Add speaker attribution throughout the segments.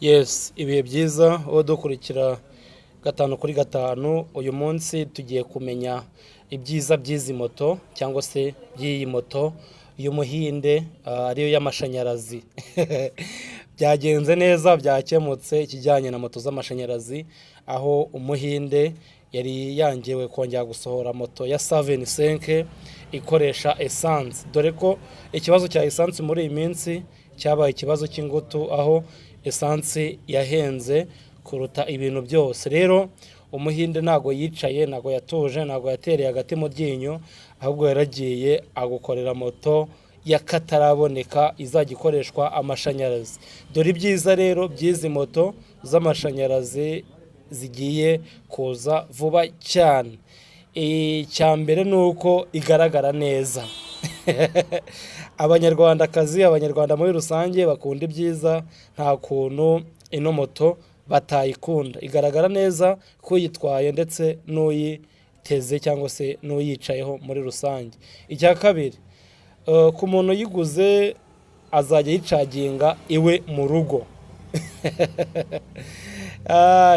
Speaker 1: Yes, ibihe byiza uwo dukurikira gatanu kuri gatanu. Uyu munsi tugiye kumenya ibyiza by'izi moto cyangwa se by'iyi moto y'umuhinde, ariyo y'amashanyarazi. Byagenze neza, byakemutse ikijyanye na moto z'amashanyarazi, aho umuhinde yari yangiwe kongera gusohora moto ya 75 ikoresha essence, dore ko ikibazo cya essence muri iyi minsi cyabaye ikibazo cy'ingutu, aho essence yahenze kuruta ibintu byose. Rero umuhinde ntago yicaye, ntago yatuje, ntago yatereye agati mu ryinyo, ahubwo yaragiye agukorera moto y'akataraboneka izajya ikoreshwa amashanyarazi. Dore ibyiza rero by'izi moto z'amashanyarazi zigiye kuza vuba cyane. Icyambere nuko igaragara neza. Abanyarwandakazi, abanyarwanda muri rusange bakunda ibyiza, nta kuntu ino moto batayikunda. Igaragara neza kuyitwaye ndetse n'uyiteze cyangwa se n'uyicayeho muri rusange. Icya kabiri, ku muntu yiguze azajya yicaginga iwe mu rugo.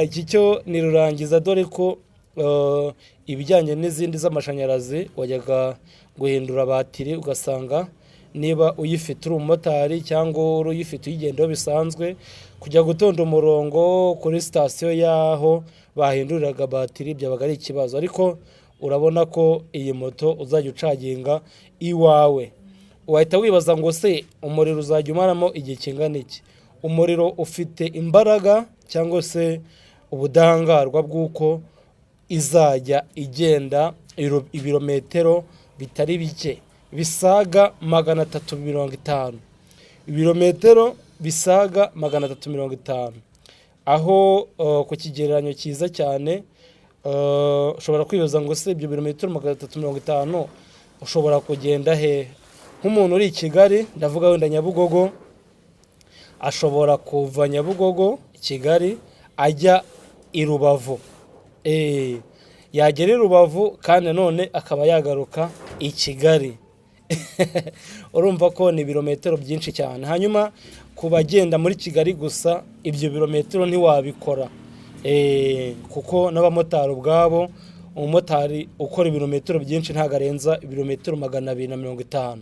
Speaker 1: Iki cyo ni rurangiza, dore ko ibijyanye n'izindi z'amashanyarazi wajyaga guhindura batiri ugasanga niba uyifite uri umumotari cyangwa uyifite uyigendaho bisanzwe, kujya gutonda umurongo kuri sitasiyo y'aho bahinduriraga batiri byabaga ari ikibazo. Ariko urabona ko iyi moto uzajya ucaginga iwawe. Wahita wibaza ngo se umuriro uzajya umaramo igihe kingana iki? Umuriro ufite imbaraga cyangwa se ubudahangarwa bw'uko izajya igenda ibirometero bitari bike, bisaga 350. Ibirometero bisaga 350, aho ku kigereranyo cyiza cyane ushobora kwibaza ngo se ibyo birometero 350 ushobora kugenda he? Nk'umuntu uri i Kigali, ndavuga wenda Nyabugogo, ashobora kuva Nyabugogo Kigali ajya i Rubavu. Yagera i Rubavu kandi none akaba yagaruka i Kigali. Urumva ko ni ibirometero byinshi cyane. Hanyuma ku bagenda muri Kigali gusa, ibyo birometero ntiwabikora, kuko n'abamotari ubwabo, umumotari ukora ibirometero byinshi ntago arenza ibirometero 250.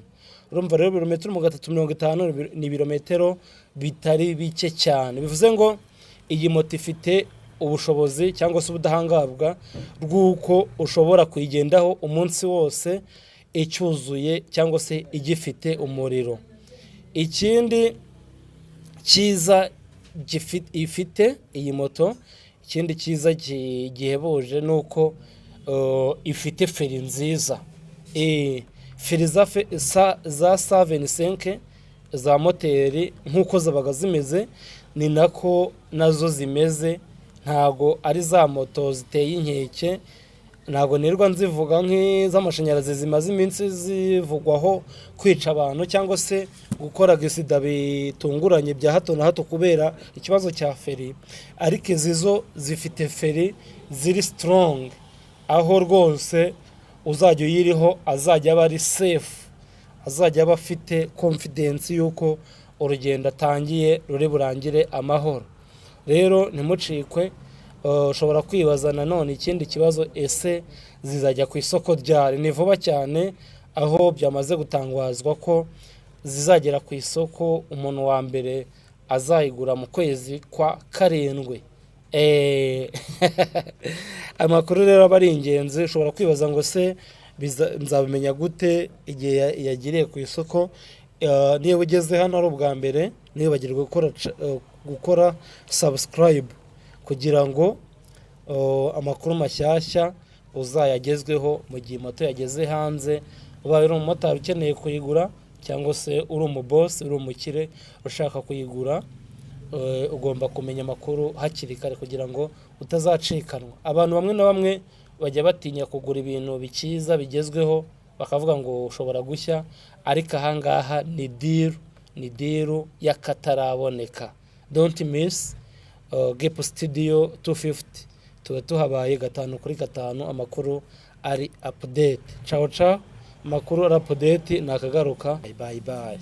Speaker 1: Urumva rero ibirometero 350 ni ibirometero bitari bike cyane. Bivuze ngo iyi moto ifite ubushobozi cyangwa se ubudahangarwa bw'uko ushobora kuyigendaho umunsi wose icyuzuye cyangwa se igifite umuriro. Ikindi cyiza ifite iyi moto, ikindi cyiza gihebuje nuko ifite feri nziza. Feri za 75 za moteri nk'uko zabaga zimeze ni nako nazo zimeze. Ntago ari za moto ziteye inkeke, ntago nirwa nzivuga nk'iz'amashanyarazi zimaze iminsi zivugwaho kwica abantu cyangwa se gukora gisida bitunguranye bya hato na hato kubera ikibazo cya feri. Ariko izizo zifite feri ziri strong, aho rwose uzajya uyiriho azajya aba ari safe, azajya aba afite confidence yuko urugendo atangiye ruri burangire amahoro. Rero ntimucikwe. Ushobora kwibaza nanone ikindi kibazo, ese zizajya ku isoko ryari? Ni vuba cyane, aho byamaze gutangazwa ko zizagera ku isoko umuntu wa mbere azayigura mu kwezi kwa karindwi. Amakuru rero aba ari ingenzi. Ushobora kwibaza ngo se nzabimenya gute igihe yagiriye ku isoko? Niba ugeze hano ari ubwa mbere, ntibagirwe gukora subscribe kugira ngo amakuru mashyashya uzayagezweho mu gihe moto yageze hanze. Ubaye uri umumotari ukeneye kuyigura cyangwa se uri umubosi, uri umukire ushaka kuyigura, ugomba kumenya amakuru hakiri kare kugira ngo utazacikanwa. Abantu bamwe na bamwe bajya batinya kugura ibintu bikiza bigezweho, bakavuga ngo ushobora gushya, ariko ahangaha ni deal y'akataraboneka. Don't miss. Gap Studio 250 tuba tuhabaye 5 kuri 5. Amakuru ari update. Ciao ciao. Amakuru ari update nakagaruka. Bye bye.